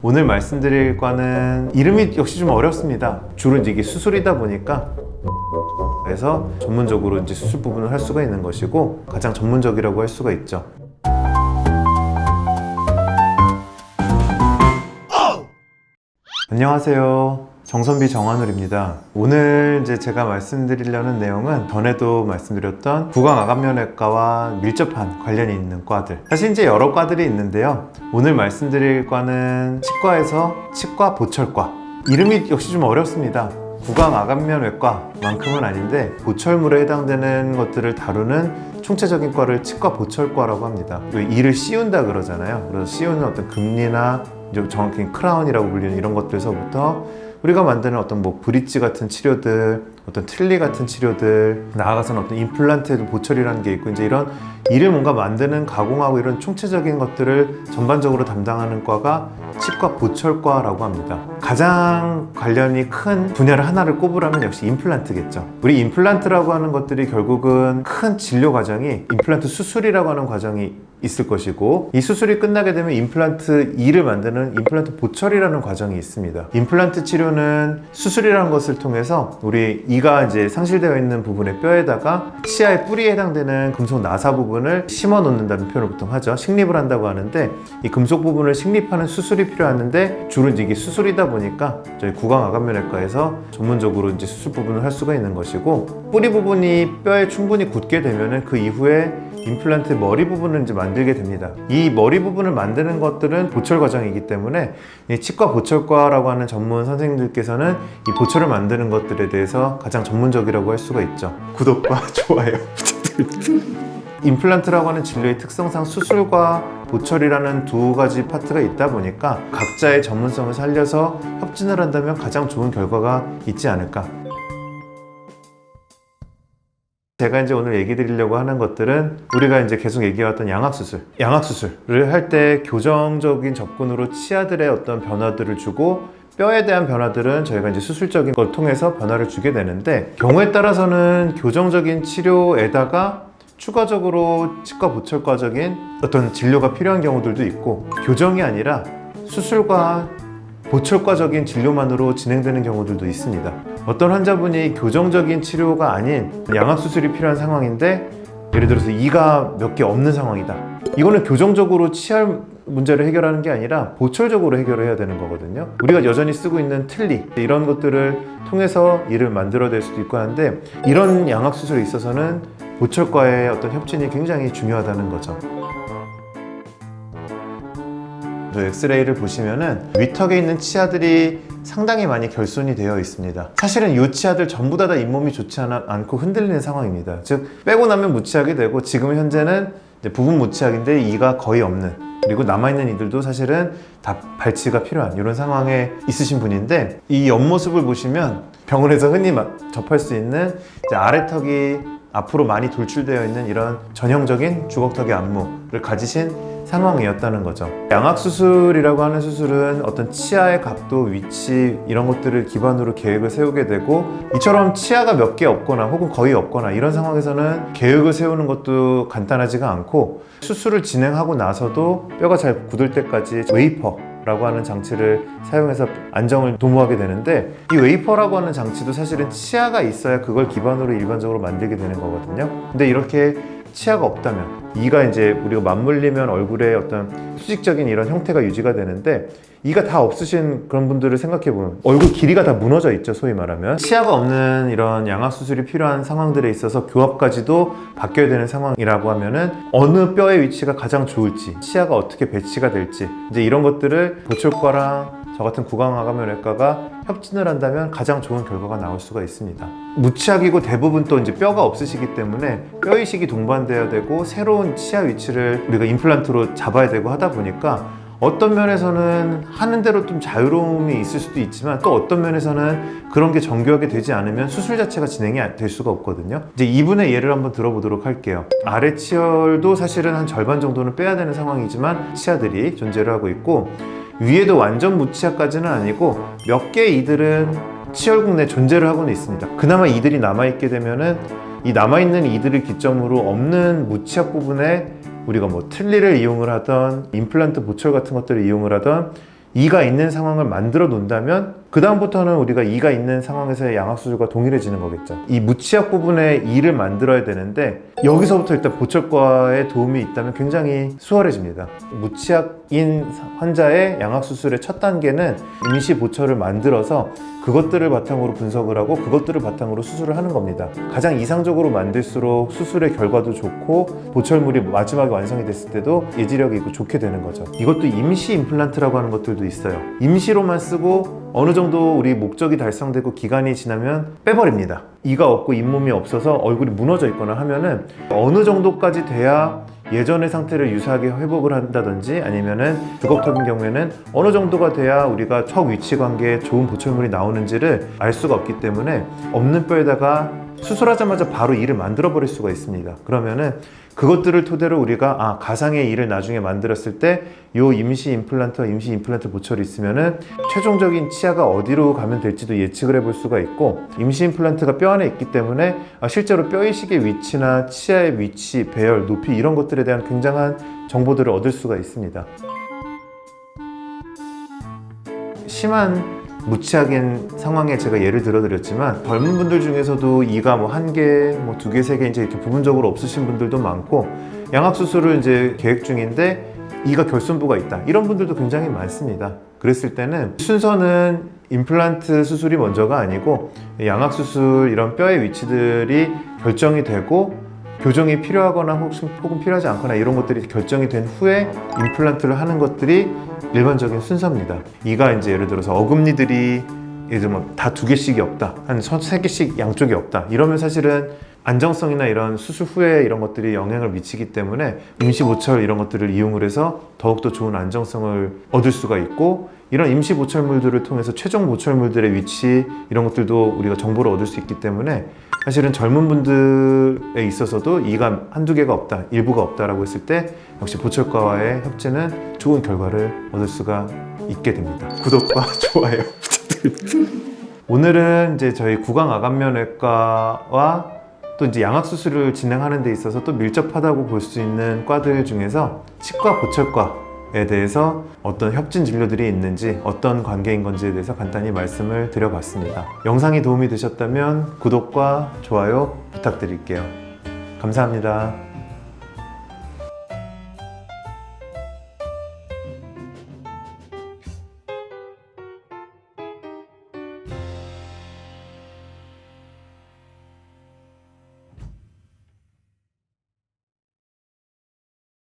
오늘 말씀드릴 과는 이름이 역시 좀 어렵습니다. 주로 이제 이게 수술이다 보니까 그래서 전문적으로 이제 수술 부분을 할 수가 있는 것이고 가장 전문적이라고 할 수가 있죠. 안녕하세요. 정선비 정한울입니다. 오늘 이제 제가 말씀드리려는 내용은 전에도 말씀드렸던 구강암면외과와 밀접한 관련이 있는 과들. 사실 이제 여러 과들이 있는데요. 오늘 말씀드릴 과는 치과에서 치과 보철과. 이름이 역시 좀 어렵습니다. 구강암면외과만큼은 아닌데 보철물에 해당되는 것들을 다루는 총체적인 과를 치과 보철과라고 합니다. 이를 씌운다 그러잖아요. 그래서 씌우는 어떤 금리나 정확히 크라운이라고 불리는 이런 것들서부터 우리가 만드는 어떤 뭐 브릿지 같은 치료들, 어떤 틀니 같은 치료들, 나아가서는 어떤 임플란트에도 보철이라는 게 있고 이제 이런 이를 뭔가 만드는 가공하고 이런 총체적인 것들을 전반적으로 담당하는 과가 치과 보철과라고 합니다. 가장 관련이 큰 분야를 하나를 꼽으라면 역시 임플란트겠죠. 우리 임플란트라고 하는 것들이 결국은 큰 진료 과정이 임플란트 수술이라고 하는 과정이 있을 것이고 이 수술이 끝나게 되면 임플란트 2를 만드는 임플란트 보철이라는 과정이 있습니다. 임플란트 치료는 수술이라는 것을 통해서 우리 이가 이제 상실되어 있는 부분의 뼈에다가 치아의 뿌리에 해당되는 금속 나사 부분을 심어 놓는다는 표현을 보통 하죠. 식립을 한다고 하는데 이 금속 부분을 식립하는 수술이 필요하는데 주로 이제 이게 수술이다 보니까 저희 구강암면외과에서 전문적으로 이제 수술 부분을 할 수가 있는 것이고 뿌리 부분이 뼈에 충분히 굳게 되면은 그 이후에 임플란트 머리 부분을 이제 만들게 됩니다. 이 머리 부분을 만드는 것들은 보철 과정이기 때문에 이 치과 보철과라고 하는 전문 선생님들께서는 이 보철을 만드는 것들에 대해서 가장 전문적이라고 할 수가 있죠. 구독과 좋아요 부탁드립니다. 임플란트라고 하는 진료의 특성상 수술과 보철이라는 두 가지 파트가 있다 보니까 각자의 전문성을 살려서 협진을 한다면 가장 좋은 결과가 있지 않을까. 제가 이제 오늘 얘기 드리려고 하는 것들은 우리가 이제 계속 얘기해왔던 양악수술을 할 때 교정적인 접근으로 치아들의 어떤 변화들을 주고 뼈에 대한 변화들은 저희가 이제 수술적인 걸 통해서 변화를 주게 되는데 경우에 따라서는 교정적인 치료에다가 추가적으로 치과 보철과적인 어떤 진료가 필요한 경우들도 있고 교정이 아니라 수술과 보철과적인 진료만으로 진행되는 경우들도 있습니다. 어떤 환자분이 교정적인 치료가 아닌 양악수술이 필요한 상황인데 예를 들어서 이가 몇 개 없는 상황이다. 이거는 교정적으로 치아 문제를 해결하는 게 아니라 보철적으로 해결을 해야 되는 거거든요. 우리가 여전히 쓰고 있는 틀니 이런 것들을 통해서 이를 만들어낼 수도 있고 하는데 이런 양악수술에 있어서는 보철과의 어떤 협진이 굉장히 중요하다는 거죠. 저 엑스레이를 보시면은 위턱에 있는 치아들이 상당히 많이 결손이 되어 있습니다. 사실은 이 치아들 전부 다 잇몸이 좋지 않고 흔들리는 상황입니다. 즉 빼고 나면 무치약이 되고 지금 현재는 부분 무치약인데 이가 거의 없는 그리고 남아있는 이들도 사실은 다 발치가 필요한 이런 상황에 있으신 분인데 이 옆모습을 보시면 병원에서 흔히 접할 수 있는 아래턱이 앞으로 많이 돌출되어 있는 이런 전형적인 주걱턱의 안무를 가지신 상황이었다는 거죠. 양악수술이라고 하는 수술은 어떤 치아의 각도, 위치 이런 것들을 기반으로 계획을 세우게 되고 이처럼 치아가 몇 개 없거나 혹은 거의 없거나 이런 상황에서는 계획을 세우는 것도 간단하지가 않고 수술을 진행하고 나서도 뼈가 잘 굳을 때까지 웨이퍼라고 하는 장치를 사용해서 안정을 도모하게 되는데 이 웨이퍼라고 하는 장치도 사실은 치아가 있어야 그걸 기반으로 일반적으로 만들게 되는 거거든요. 근데 이렇게 치아가 없다면 이가 이제 우리가 맞물리면 얼굴에 어떤 수직적인 이런 형태가 유지가 되는데 이가 다 없으신 그런 분들을 생각해보면 얼굴 길이가 다 무너져 있죠. 소위 말하면 치아가 없는 이런 양악수술이 필요한 상황들에 있어서 교합까지도 바뀌어야 되는 상황이라고 하면은 어느 뼈의 위치가 가장 좋을지 치아가 어떻게 배치가 될지 이제 이런 것들을 보철과랑 저 같은 구강암면외과가 협진을 한다면 가장 좋은 결과가 나올 수가 있습니다. 무치약이고 대부분 또 이제 뼈가 없으시기 때문에 뼈이식이 동반되어야 되고 새로운 치아 위치를 우리가 임플란트로 잡아야 되고 하다 보니까 어떤 면에서는 하는 대로 좀 자유로움이 있을 수도 있지만 또 어떤 면에서는 그런 게 정교하게 되지 않으면 수술 자체가 진행이 될 수가 없거든요. 이제 이분의 예를 한번 들어보도록 할게요. 아래 치열도 사실은 한 절반 정도는 빼야 되는 상황이지만 치아들이 존재를 하고 있고 위에도 완전 무치아까지는 아니고 몇 개 이들은 치열국 내 존재를 하고는 있습니다. 그나마 이들이 남아있게 되면은 이 남아있는 이들을 기점으로 없는 무치약 부분에 우리가 뭐 틀니를 이용을 하던 임플란트 보철 같은 것들을 이용을 하던 이가 있는 상황을 만들어 놓는다면 그 다음부터는 우리가 이가 있는 상황에서의 양악수술과 동일해지는 거겠죠. 이 무치약 부분에 이를 만들어야 되는데 여기서부터 일단 보철과의 도움이 있다면 굉장히 수월해집니다. 무치약인 환자의 양악수술의 첫 단계는 임시 보철을 만들어서 그것들을 바탕으로 분석을 하고 그것들을 바탕으로 수술을 하는 겁니다. 가장 이상적으로 만들수록 수술의 결과도 좋고 보철물이 마지막에 완성이 됐을 때도 예지력이 있고 좋게 되는 거죠. 이것도 임시 임플란트라고 하는 것들도 있어요. 임시로만 쓰고 어느 정도 우리 목적이 달성되고 기간이 지나면 빼버립니다. 이가 없고 잇몸이 없어서 얼굴이 무너져 있거나 하면은 어느 정도까지 돼야 예전의 상태를 유사하게 회복을 한다든지 아니면은 주걱턱인 경우에는 어느 정도가 돼야 우리가 척 위치 관계에 좋은 보철물이 나오는지를 알 수가 없기 때문에 없는 뼈에다가 수술하자마자 바로 이를 만들어 버릴 수가 있습니다. 그러면은 그것들을 토대로 우리가 가상의 이를 나중에 만들었을 때 요 임시 임플란트와 임시 임플란트 보철이 있으면은 최종적인 치아가 어디로 가면 될지도 예측을 해볼 수가 있고, 임시 임플란트가 뼈 안에 있기 때문에 실제로 뼈 이식의 위치나 치아의 위치, 배열, 높이 이런 것들에 대한 굉장한 정보들을 얻을 수가 있습니다. 심한 무치약인 상황에 제가 예를 들어드렸지만 젊은 분들 중에서도 이가 뭐 1개, 뭐 2개, 3개 이제 이렇게 부분적으로 없으신 분들도 많고 양악수술을 이제 계획 중인데 이가 결손부가 있다 이런 분들도 굉장히 많습니다. 그랬을 때는 순서는 임플란트 수술이 먼저가 아니고 양악수술 이런 뼈의 위치들이 결정이 되고 교정이 필요하거나 혹은 필요하지 않거나 이런 것들이 결정이 된 후에 임플란트를 하는 것들이 일반적인 순서입니다. 이가 이제 예를 들어서 어금니들이 예를 들면 다 2개씩이 없다, 한 3개씩 양쪽이 없다 이러면 사실은 안정성이나 이런 수술 후에 이런 것들이 영향을 미치기 때문에 임시 보철 이런 것들을 이용을 해서 더욱더 좋은 안정성을 얻을 수가 있고, 이런 임시 보철물들을 통해서 최종 보철물들의 위치 이런 것들도 우리가 정보를 얻을 수 있기 때문에 사실은 젊은 분들에 있어서도 이가 1-2개가 없다, 일부가 없다라고 했을 때 역시 보철과와의 협진은 좋은 결과를 얻을 수가 있게 됩니다. 구독과 좋아요 부탁드립니다. 오늘은 이제 저희 구강아간면외과와 또 이제 양악수술을 진행하는 데 있어서 또 밀접하다고 볼 수 있는 과들 중에서 치과 보철과에 대해서 어떤 협진 진료들이 있는지 어떤 관계인 건지에 대해서 간단히 말씀을 드려봤습니다. 영상이 도움이 되셨다면 구독과 좋아요 부탁드릴게요. 감사합니다.